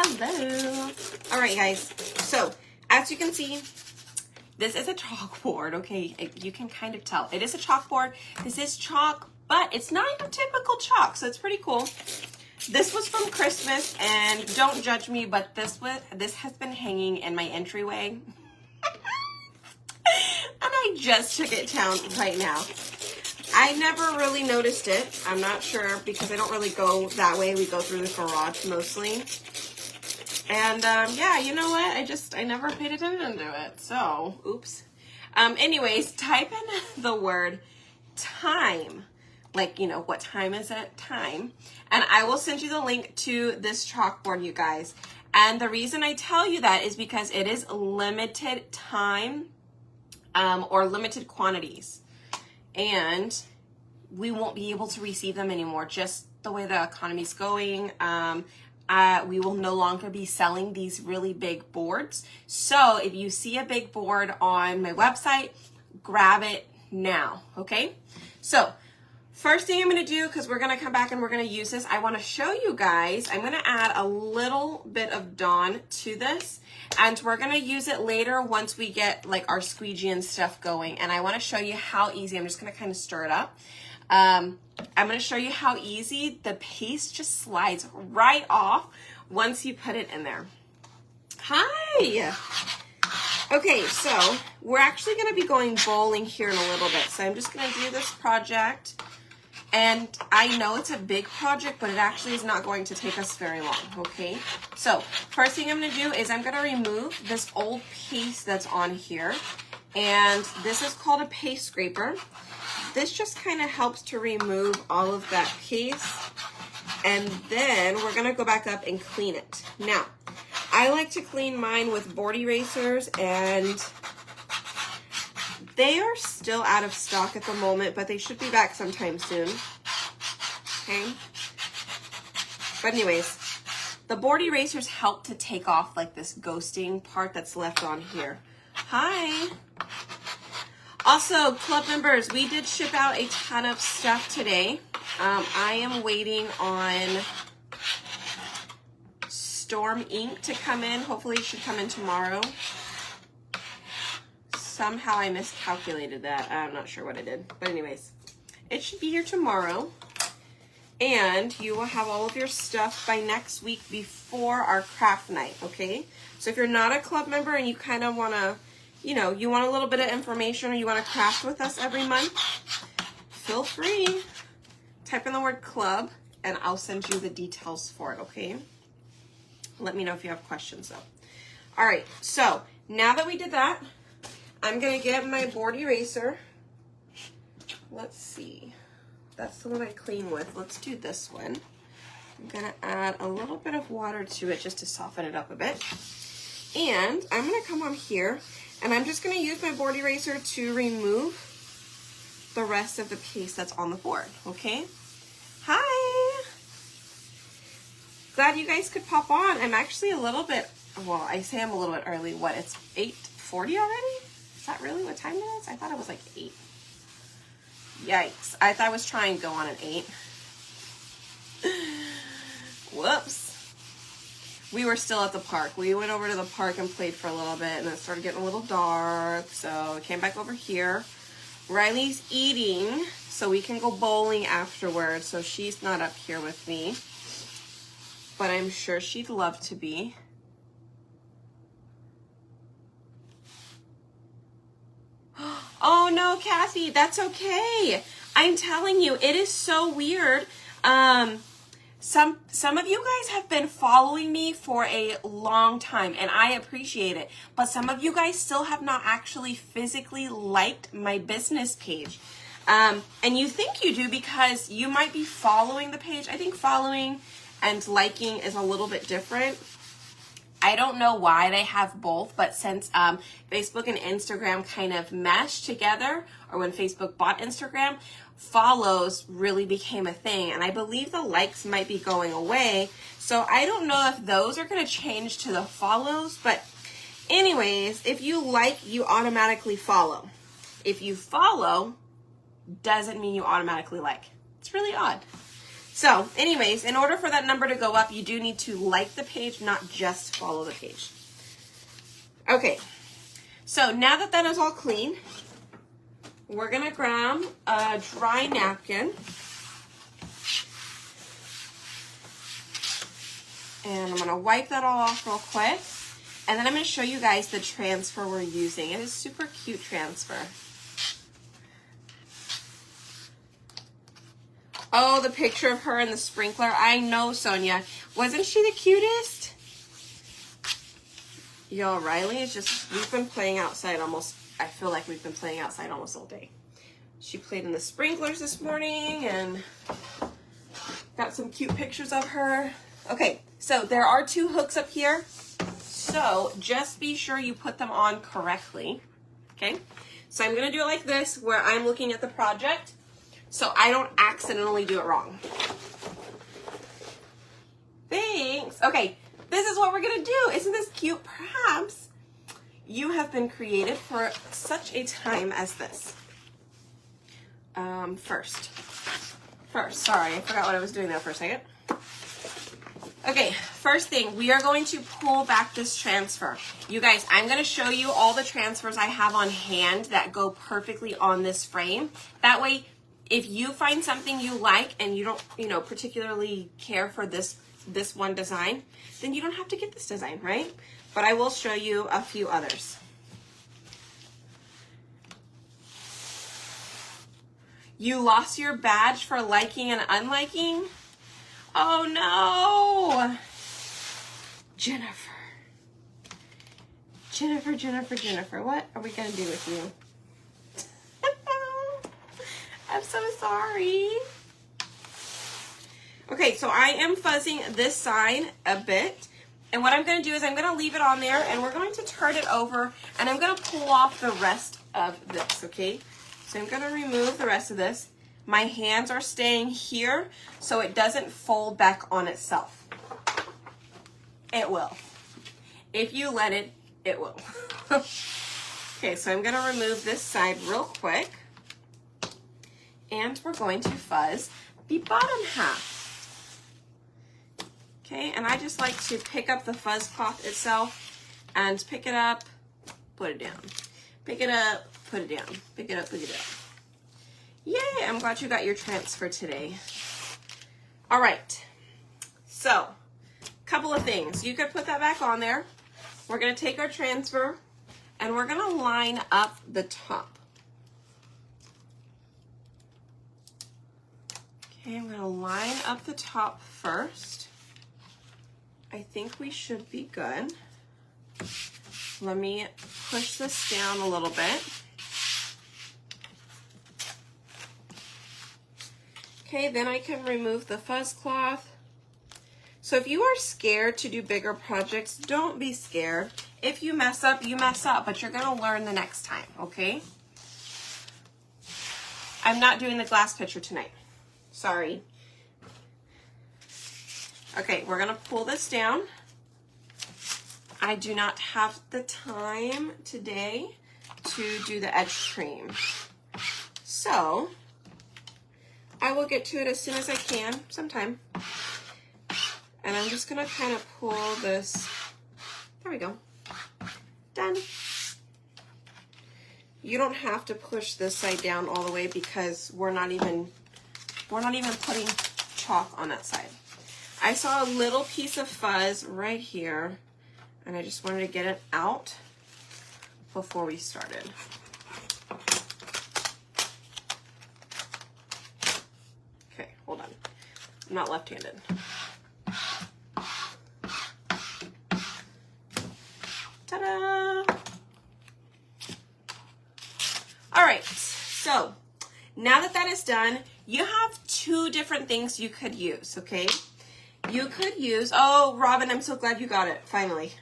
Hello. All right, guys. So, as you can see, this is a chalkboard, okay? You can kind of tell. It is a chalkboard. This is chalk, but it's not your typical chalk, so it's pretty cool. This was from Christmas, and don't judge me, but this has been hanging in my entryway. And I just took it down right now. I never really noticed it. I'm not sure because I don't really go that way. We go through the garage mostly. And yeah, you know what? I never paid attention to it. So, oops. Anyways, type in the word time. Like, you know, what time is it? Time. And I will send you the link to this chalkboard, you guys. And the reason I tell you that is because it is limited time or limited quantities. And we won't be able to receive them anymore, just the way the economy's going. We will no longer be selling these really big boards. So if you see a big board on my website, grab it now, okay? So first thing I'm gonna do, because we're gonna come back and we're gonna use this, I wanna show you guys, I'm gonna add a little bit of Dawn to this, and we're gonna use it later once we get like our squeegee and stuff going. And I wanna show you how easy, I'm just gonna kind of stir it up. I'm gonna show you how easy the paste just slides right off once you put it in there. Hi! Okay, so we're actually gonna be going bowling here in a little bit. So I'm just gonna do this project. And I know it's a big project, but it actually is not going to take us very long, okay? So first thing I'm gonna do is I'm gonna remove this old paste that's on here. And this is called a paste scraper. This just kind of helps to remove all of that paste. And then we're gonna go back up and clean it. Now, I like to clean mine with board erasers, and they are still out of stock at the moment, but they should be back sometime soon. Okay. But anyways, the board erasers help to take off like this ghosting part that's left on here. Hi. Also, club members, we did ship out a ton of stuff today. I am waiting on Storm Ink to come in. Hopefully it should come in tomorrow. Somehow I miscalculated that. I'm not sure what I did. But anyways, it should be here tomorrow. And you will have all of your stuff by next week before our craft night, okay? So if you're not a club member and you kind of want to, you know, you want a little bit of information or you want to craft with us every month, feel free. Type in the word club and I'll send you the details for it, okay? Let me know if you have questions though. All right, so now that we did that, I'm gonna get my board eraser. Let's see. That's the one I clean with. Let's do this one. I'm gonna add a little bit of water to it just to soften it up a bit. And I'm gonna come on here and I'm just gonna use my board eraser to remove the rest of the paste that's on the board, okay? Hi! Glad you guys could pop on. I'm actually a little bit, well, I say I'm a little bit early. What, it's 8:40 already? Is that really what time it is? I thought it was like 8. Yikes. I thought I was trying to go on at 8. Whoops. We were still at the park. We went over to the park and played for a little bit, and it started getting a little dark, so I came back over here. Riley's eating, so we can go bowling afterwards, so she's not up here with me, but I'm sure she'd love to be. Oh no, Kathy, that's okay. I'm telling you, it is so weird. Some of you guys have been following me for a long time, and I appreciate it. But some of you guys still have not actually physically liked my business page. And you think you do because you might be following the page. I think following and liking is a little bit different. I don't know why they have both, but since Facebook and Instagram kind of meshed together, or when Facebook bought Instagram, follows really became a thing. And I believe the likes might be going away. So I don't know if those are going to change to the follows. But anyways, if you like, you automatically follow. If you follow, doesn't mean you automatically like. It's really odd. So anyways, in order for that number to go up, you do need to like the page, not just follow the page. Okay, so now that that is all clean, we're gonna grab a dry napkin. And I'm gonna wipe that all off real quick. And then I'm gonna show you guys the transfer we're using. It is super cute transfer. Oh, the picture of her and the sprinkler. I know, Sonia. Wasn't she the cutest? Y'all, Riley is just, we've been playing outside almost, I feel like we've been playing outside almost all day. She played in the sprinklers this morning and got some cute pictures of her. Okay, so there are 2 hooks up here. So just be sure you put them on correctly. Okay, so I'm gonna do it like this, where I'm looking at the project so I don't accidentally do it wrong. Thanks. Okay, this is what we're gonna do. Isn't this cute? Perhaps you have been created for such a time as this. First, sorry, I forgot what I was doing there for a second. Okay, first thing, we are going to pull back this transfer. You guys, I'm going to show you all the transfers I have on hand that go perfectly on this frame. That way, if you find something you like and you don't, particularly care for this one design, then you don't have to get this design, right? But I will show you a few others. You lost your badge for liking and unliking? Oh no! Jennifer, what are we gonna do with you? I'm so sorry. Okay, so I am fuzzing this side a bit. And what I'm gonna do is I'm gonna leave it on there and we're going to turn it over and I'm gonna pull off the rest of this, okay? So I'm gonna remove the rest of this. My hands are staying here so it doesn't fold back on itself. It will. If you let it, it will. Okay, so I'm gonna remove this side real quick. And we're going to fuzz the bottom half. Okay, and I just like to pick up the fuzz cloth itself and pick it up, put it down. Pick it up, put it down. Pick it up, put it down. Yay, I'm glad you got your transfer today. All right, so couple of things. You could put that back on there. We're gonna take our transfer and we're gonna line up the top. Okay, I'm gonna line up the top first. I think we should be good. Let me push this down a little bit. Okay, then I can remove the fuzz cloth. So if you are scared to do bigger projects, don't be scared. If you mess up, you mess up, but you're gonna learn the next time, okay? I'm not doing the glass pitcher tonight. Sorry. Okay, we're gonna pull this down. I do not have the time today to do the edge trim. So, I will get to it as soon as I can, sometime. And I'm just gonna kind of pull this, there we go, done. You don't have to push this side down all the way because we're not even putting chalk on that side. I saw a little piece of fuzz right here and I just wanted to get it out before we started. Okay, hold on. I'm not left-handed. Ta-da! All right, so now that that is done, you have two different things you could use, okay? You could use, oh, Robin, I'm so glad you got it, finally.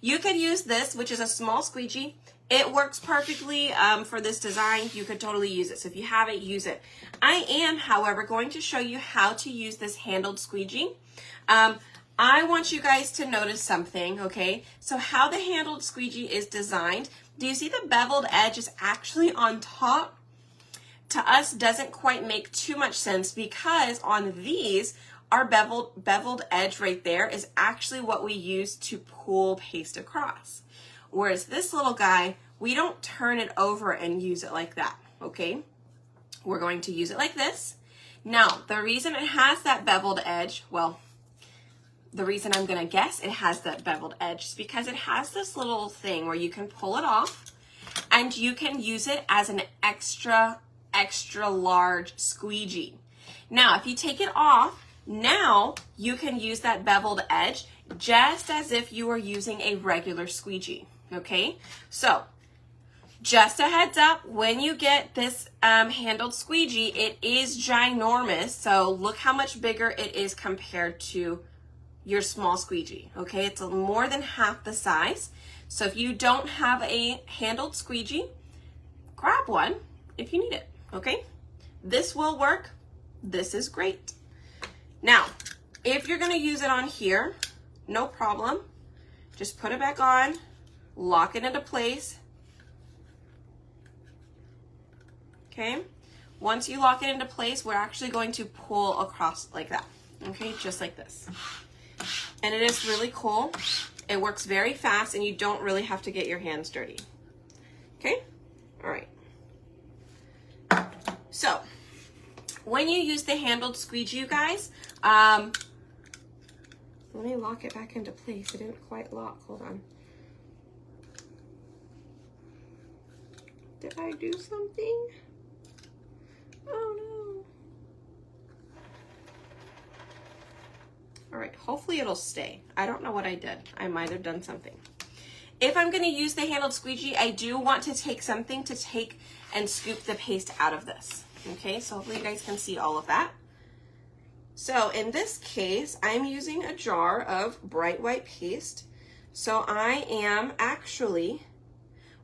You could use this, which is a small squeegee. It works perfectly for this design. You could totally use it. So if you have it, use it. I am, however, going to show you how to use this handled squeegee. I want you guys to notice something, okay? So how the handled squeegee is designed, do you see the beveled edge is actually on top? to us doesn't quite make too much sense because on these, our beveled edge right there is actually what we use to pull paste across. Whereas this little guy, we don't turn it over and use it like that, okay? We're going to use it like this. Now, the reason it has that beveled edge, well, the reason I'm gonna guess it has that beveled edge is because it has this little thing where you can pull it off and you can use it as an extra large squeegee. Now, if you take it off, now you can use that beveled edge just as if you were using a regular squeegee, okay? So, just a heads up, when you get this handled squeegee, it is ginormous. So look how much bigger it is compared to your small squeegee, okay? It's more than half the size. So if you don't have a handled squeegee, grab one if you need it, okay? This will work. This is great. Now, if you're gonna use it on here, no problem. Just put it back on, lock it into place. Okay, once you lock it into place, we're actually going to pull across like that, okay, just like this. And it is really cool. It works very fast and you don't really have to get your hands dirty. Okay, all right. So, when you use the handled squeegee, you guys, let me lock it back into place. It didn't quite lock, hold on. Did I do something? Oh no. All right, hopefully it'll stay. I don't know what I did. I might have done something. If I'm gonna use the handled squeegee, I do want to take something to take and scoop the paste out of this. Okay, so hopefully you guys can see all of that. So in this case, I'm using a jar of bright white paste. So I am actually,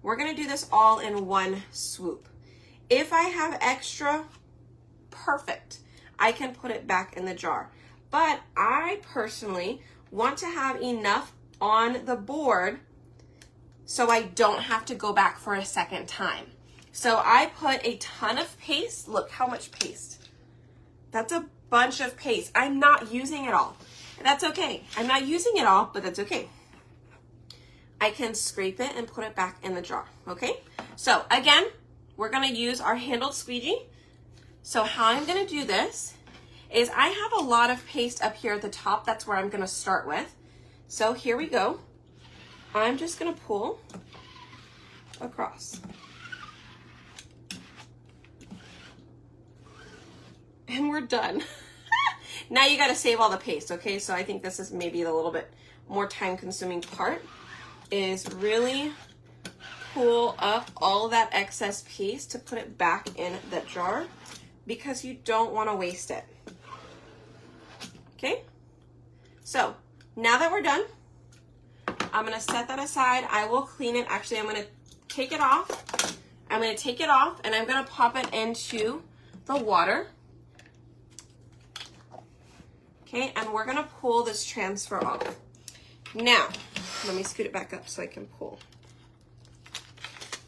we're gonna do this all in one swoop. If I have extra, perfect. I can put it back in the jar. But I personally want to have enough on the board so I don't have to go back for a second time. So I put a ton of paste. Look how much paste. That's a bunch of paste. I'm not using it all. That's okay. I'm not using it all, but that's okay. I can scrape it and put it back in the jar, okay? So again, we're gonna use our handled squeegee. So how I'm gonna do this is I have a lot of paste up here at the top. That's where I'm gonna start with. So here we go. I'm just gonna pull across. And we're done. Now you gotta save all the paste, okay? So I think this is maybe the little bit more time consuming part, is really pull up all that excess paste to put it back in the jar because you don't want to waste it. Okay, so now that we're done, I'm going to set that aside. I will clean it. Actually, I'm going to take it off. I'm going to take it off and I'm going to pop it into the water. Okay, and we're going to pull this transfer off. Now, let me scoot it back up so I can pull.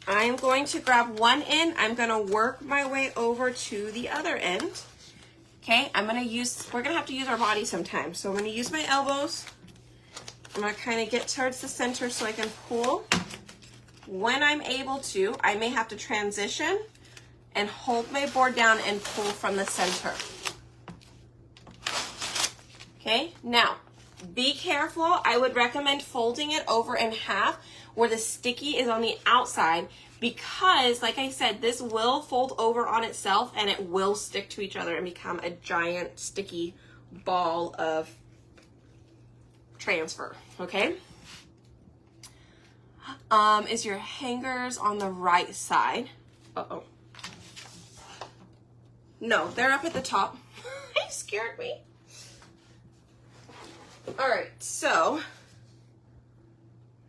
I'm going to grab one end. I'm going to work my way over to the other end. Okay, we're going to have to use our body sometimes. So I'm going to use my elbows. I'm going to kind of get towards the center so I can pull. When I'm able to, I may have to transition and hold my board down and pull from the center. Okay, now, be careful. I would recommend folding it over in half where the sticky is on the outside because, like I said, this will fold over on itself and it will stick to each other and become a giant sticky ball of transfer, okay? Is your hangers on the right side? Uh-oh. No, they're up at the top. You scared me. All right, so,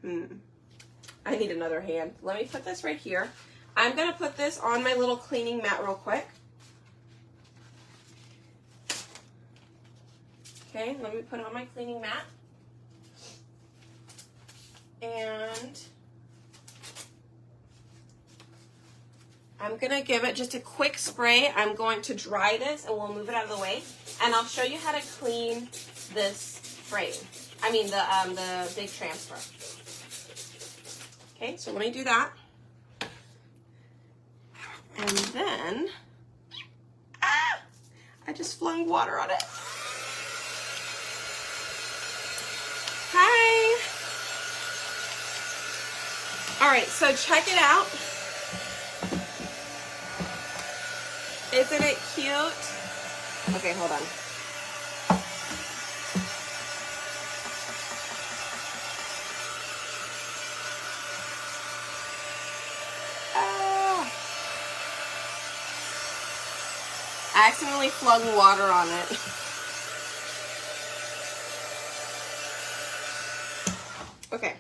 I need another hand. Let me put this right here. I'm gonna put this on my little cleaning mat real quick. Okay, let me put it on my cleaning mat. And I'm gonna give it just a quick spray. I'm going to dry this and we'll move it out of the way. And I'll show you how to clean this frame. I mean the big transfer. Okay, so let me do that. And then, I just flung water on it. Hi. All right, so check it out. Isn't it cute? Okay, hold on. I accidentally flung water on it. Okay.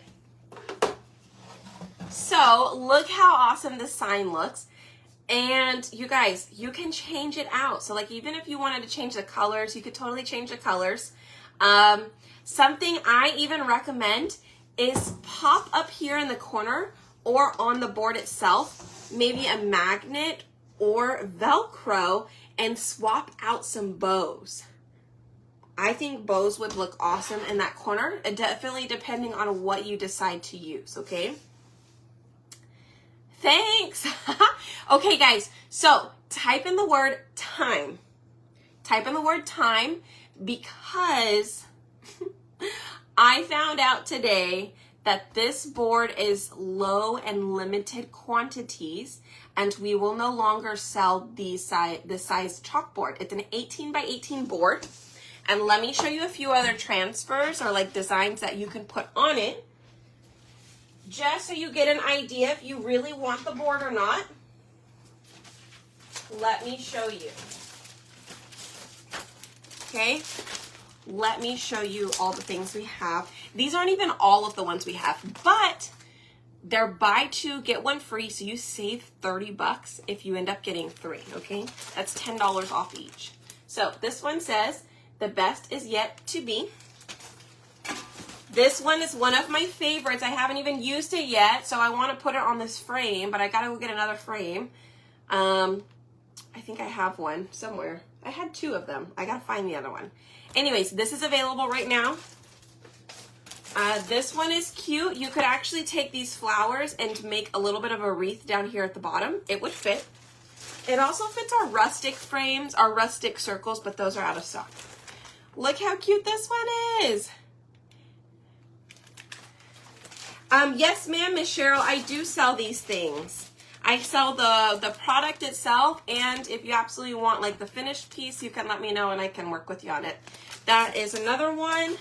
So look how awesome this sign looks. And you guys, you can change it out. So like even if you wanted to change the colors, you could totally change the colors. Something I even recommend is pop up here in the corner or on the board itself, maybe a magnet or Velcro, and swap out some bows. I think bows would look awesome in that corner, definitely depending on what you decide to use, okay? Thanks. Okay, guys, so type in the word time. Type in the word time because I found out today that this board is low and limited quantities, and we will no longer sell this size chalkboard. It's an 18 by 18 board. And let me show you a few other transfers or like designs that you can put on it, just so you get an idea if you really want the board or not. Let me show you. Okay, let me show you all the things we have. These aren't even all of the ones we have, but they're buy two, get one free, so you save 30 bucks if you end up getting three, okay? That's $10 off each. So this one says, the best is yet to be. This one is one of my favorites. I haven't even used it yet, so I want to put it on this frame, but I gotta go get another frame. I think I have one somewhere. I had two of them. I gotta find the other one. Anyways, this is available right now. This one is cute. You could actually take these flowers and make a little bit of a wreath down here at the bottom. It would fit. It also fits our rustic frames, our rustic circles, but those are out of stock. Look how cute this one is. Yes, ma'am, Miss Cheryl, I do sell these things. I sell the product itself, and if you absolutely want like the finished piece, you can let me know and I can work with you on it. That is another one.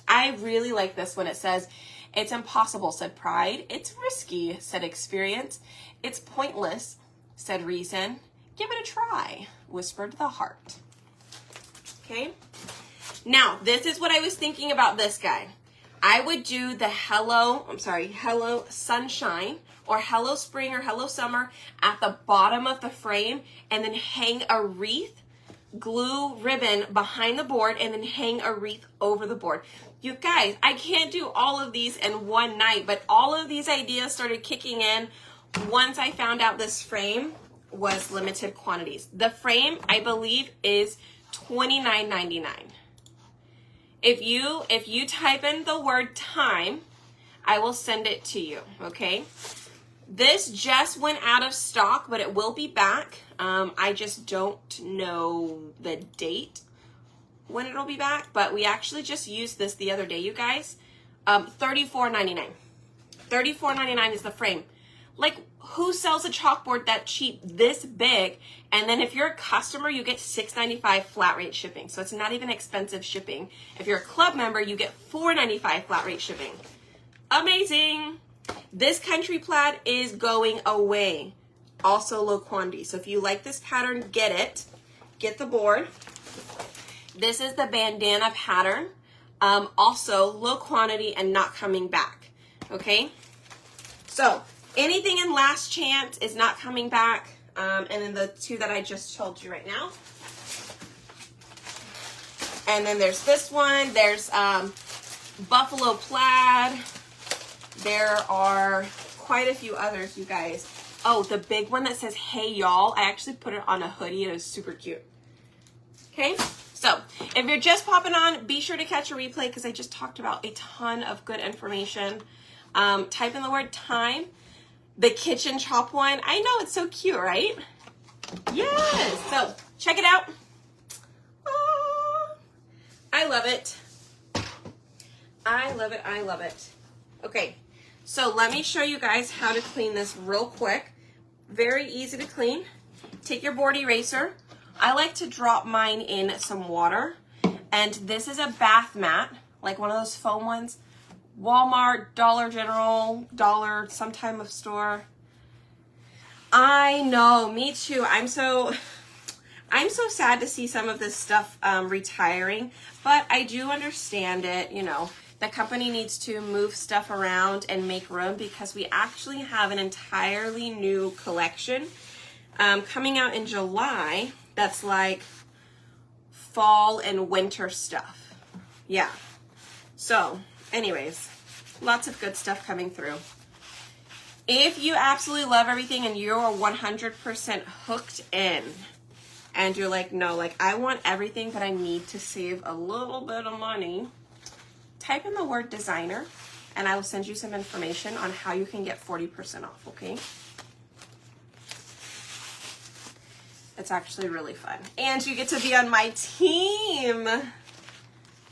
I really like this one. It says, it's impossible, said pride. It's risky, said experience. It's pointless, said reason. Give it a try, whispered the heart. Okay. Now, this is what I was thinking about this guy. I would do the hello sunshine or hello spring or hello summer at the bottom of the frame, and then hang a wreath, glue ribbon behind the board, and then hang a wreath over the board. You guys, I can't do all of these in one night, but all of these ideas started kicking in once I found out this frame was limited quantities. The frame, I believe, is $29.99. If you type in the word time, I will send it to you, okay? This just went out of stock, but it will be back. I just don't know the date when it'll be back, but we actually just used this the other day, you guys. $34.99. $34.99 is the frame. Like, who sells a chalkboard that cheap this big? And then if you're a customer, you get $6.95 flat rate shipping. So it's not even expensive shipping. If you're a club member, you get $4.95 flat rate shipping. Amazing. This country plaid is going away. Also low quantity. So if you like this pattern, get it. Get the board. This is the bandana pattern. Also low quantity and not coming back. Okay. So anything in last chance is not coming back. And then the two that I just told you right now. And then there's this one. There's buffalo plaid. There are quite a few others, you guys. Oh, the big one that says, hey, y'all. I actually put it on a hoodie and it was super cute. Okay, so if you're just popping on, be sure to catch a replay because I just talked about a ton of good information. Type in the word time. The kitchen chop one. I know, it's so cute, right? Yes. So check it out. Oh, I love it. I love it. I love it. Okay, so let me show you guys how to clean this real quick. Very easy to clean. Take your board eraser. I like to drop mine in some water. And this is a bath mat, like one of those foam ones. Walmart, Dollar General, Dollar, some type of store. I know, me too. I'm so sad to see some of this stuff retiring, but I do understand it. You know, the company needs to move stuff around and make room because we actually have an entirely new collection coming out in July that's like fall and winter stuff. Yeah. So, anyways, lots of good stuff coming through. If you absolutely love everything and you're 100% hooked in and you're like, no, like I want everything but I need to save a little bit of money, type in the word designer and I will send you some information on how you can get 40% off, okay? It's actually really fun. And you get to be on my team.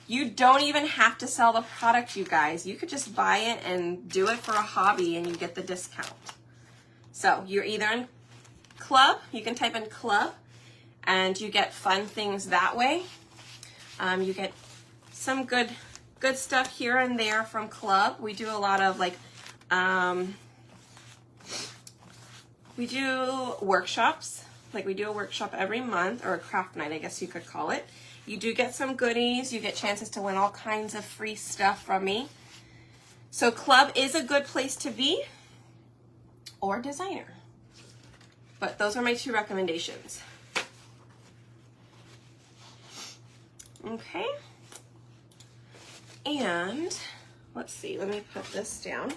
You don't even have to sell the product, you guys. You could just buy it and do it for a hobby and you get the discount. So you're either in club, you can type in club, and you get fun things that way. You get some good stuff here and there from club. We do a lot of like, we do workshops. Like we do a workshop every month, or a craft night, I guess you could call it. You do get some goodies. You get chances to win all kinds of free stuff from me. So club is a good place to be, or designer. But those are my two recommendations. Okay. And let's see, let me put this down.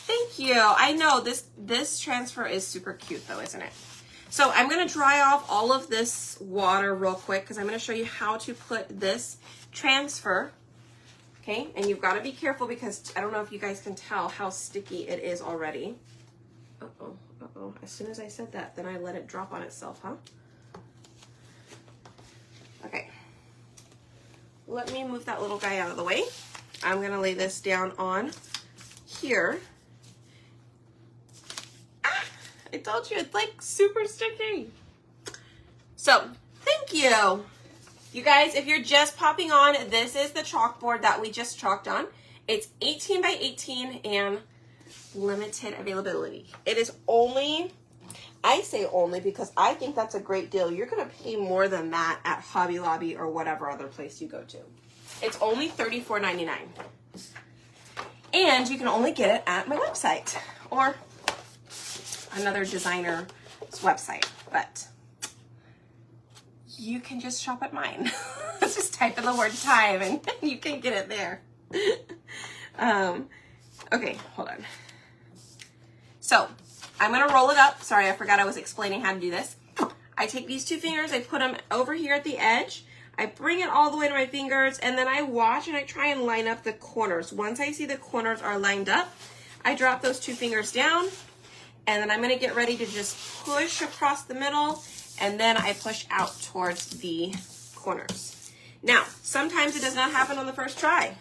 Thank you. I know this transfer is super cute though, isn't it? So I'm going to dry off all of this water real quick because I'm going to show you how to put this transfer. Okay, and you've got to be careful because I don't know if you guys can tell how sticky it is already. Uh-oh, uh-oh. As soon as I said that, then I let it drop on itself, huh? Okay. Let me move that little guy out of the way. I'm going to lay this down on here. I told you it's like super sticky. So thank you. You guys, if you're just popping on, this is the chalkboard that we just chalked on. It's 18 by 18 and limited availability. It is only, I say only because I think that's a great deal. You're going to pay more than that at Hobby Lobby or whatever other place you go to. It's only $34.99. And you can only get it at my website or another designer's website, but you can just shop at mine. Just type in the word time and you can get it there. Okay, hold on. So I'm gonna roll it up. Sorry, I forgot I was explaining how to do this. I take these two fingers, I put them over here at the edge, I bring it all the way to my fingers, and then I watch and I try and line up the corners. Once I see the corners are lined up, I drop those two fingers down, and then I'm going to get ready to just push across the middle, and then I push out towards the corners. Now, sometimes it does not happen on the first try.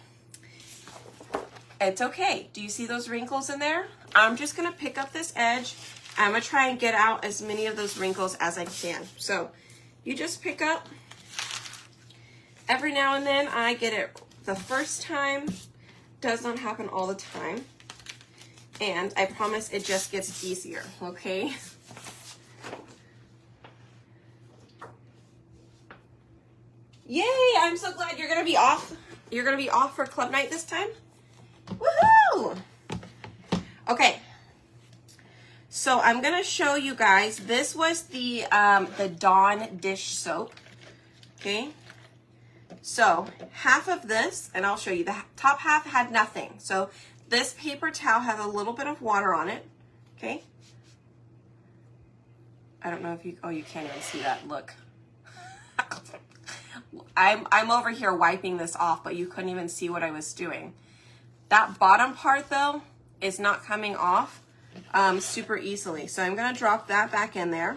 It's okay. Do you see those wrinkles in there? I'm just going to pick up this edge. I'm going to try and get out as many of those wrinkles as I can. So you just pick up. Every now and then I get it the first time. Does not happen all the time. And I promise it just gets easier, okay? Yay, I'm so glad you're gonna be off. You're gonna be off for club night this time? Woohoo! Okay, so I'm gonna show you guys, this was the Dawn dish soap, okay? So half of this, and I'll show you, the top half had nothing. So This paper towel has a little bit of water on it, okay? I don't know if you, oh, you can't even see that, look. I'm over here wiping this off, but you couldn't even see what I was doing. That bottom part though is not coming off super easily. So I'm gonna drop that back in there,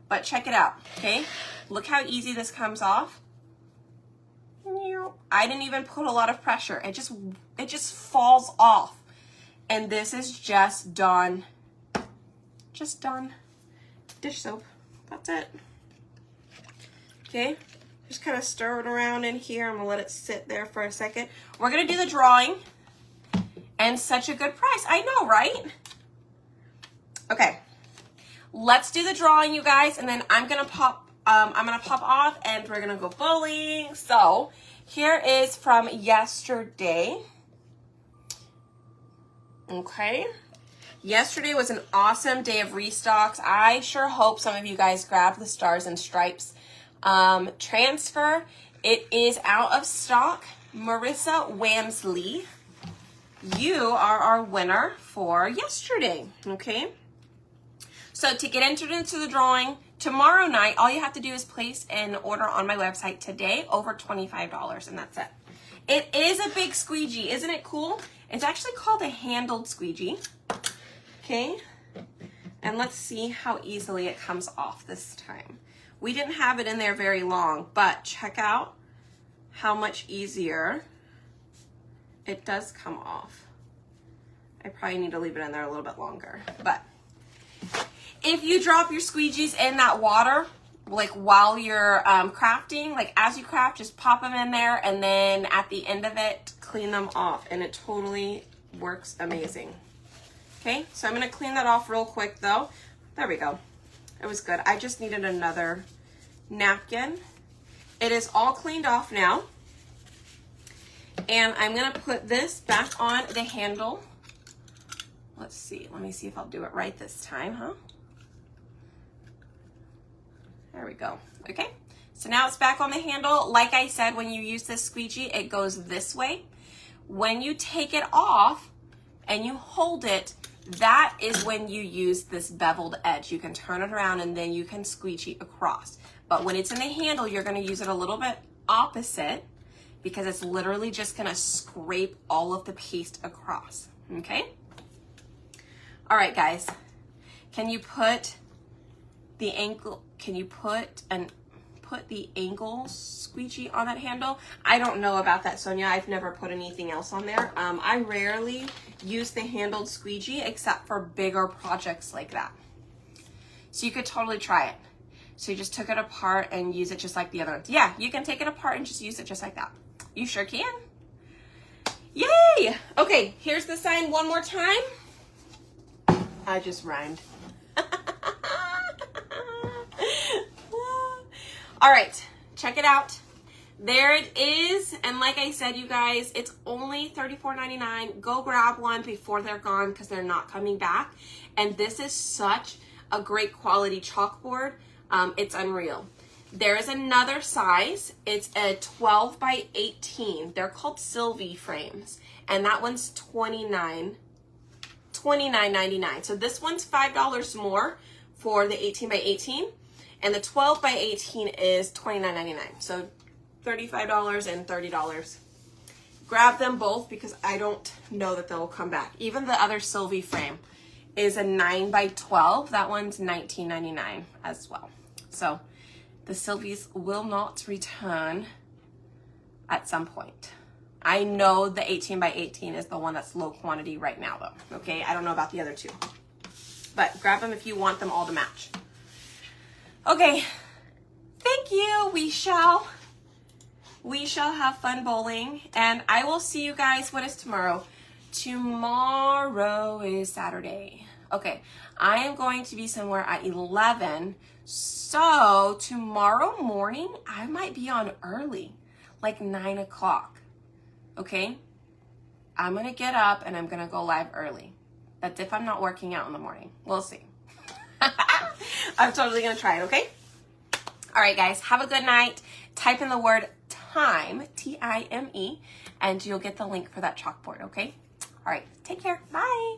but check it out, okay? Look how easy this comes off. I didn't even put a lot of pressure. It just falls off. And this is just Dawn dish soap. That's it. Okay, just kind of stir it around in here. I'm gonna let it sit there for a second. We're gonna do the drawing, and such a good price. I know, right? Okay, let's do the drawing, you guys, and then I'm gonna pop off, and we're gonna go bowling. So here is from yesterday. Okay. Yesterday was an awesome day of restocks. I sure hope some of you guys grabbed the Stars and Stripes transfer. It is out of stock. Marissa Wamsley, you are our winner for yesterday, okay? So to get entered into the drawing tomorrow night, all you have to do is place an order on my website today, over $25, and that's it. It is a big squeegee, isn't it cool? It's actually called a handled squeegee. Okay, and let's see how easily it comes off this time. We didn't have it in there very long, but check out how much easier it does come off. I probably need to leave it in there a little bit longer, but if you drop your squeegees in that water, like while you're crafting, like as you craft, just pop them in there, and then at the end of it, clean them off, and it totally works amazing. Okay, so I'm gonna clean that off real quick though. There we go. It was good. I just needed another napkin. It is all cleaned off now. And I'm gonna put this back on the handle. Let's see, let me see if I'll do it right this time, huh? There we go, okay. So now it's back on the handle. Like I said, when you use this squeegee, it goes this way. When you take it off and you hold it, that is when you use this beveled edge. You can turn it around and then you can squeegee across. But when it's in the handle, you're gonna use it a little bit opposite, because it's literally just gonna scrape all of the paste across, okay? All right, guys, can you put the ankle, put the angle squeegee on that handle? I don't know about that, Sonia. I've never put anything else on there. I rarely use the handled squeegee except for bigger projects like that. So you could totally try it. So you just took it apart and use it just like the other ones. Yeah, you can take it apart and just use it just like that. You sure can. Yay! Okay, here's the sign one more time. I just rhymed. All right, check it out. There it is. And like I said, you guys, it's only $34.99. Go grab one before they're gone, because they're not coming back. And this is such a great quality chalkboard. It's unreal. There is another size. It's a 12 by 18. They're called Sylvie frames. And that one's $29.99. So this one's $5 more for the 18 by 18. And the 12 by 18 is $29.99. So $35 and $30. Grab them both, because I don't know that they'll come back. Even the other Sylvie frame is a 9 by 12. That one's $19.99 as well. So the Sylvies will not return at some point. I know the 18 by 18 is the one that's low quantity right now though. Okay, I don't know about the other two. But grab them if you want them all to match. Okay, thank you. We shall have fun bowling, and I will see you guys. What is tomorrow? Tomorrow is Saturday. Okay, I am going to be somewhere at 11. So tomorrow morning, I might be on early, like 9 o'clock. Okay, I'm gonna get up and I'm gonna go live early. That's if I'm not working out in the morning. We'll see. I'm totally gonna try it, okay? All right, guys, have a good night. Type in the word TIME, T-I-M-E, and you'll get the link for that chalkboard, okay? All right, take care. Bye.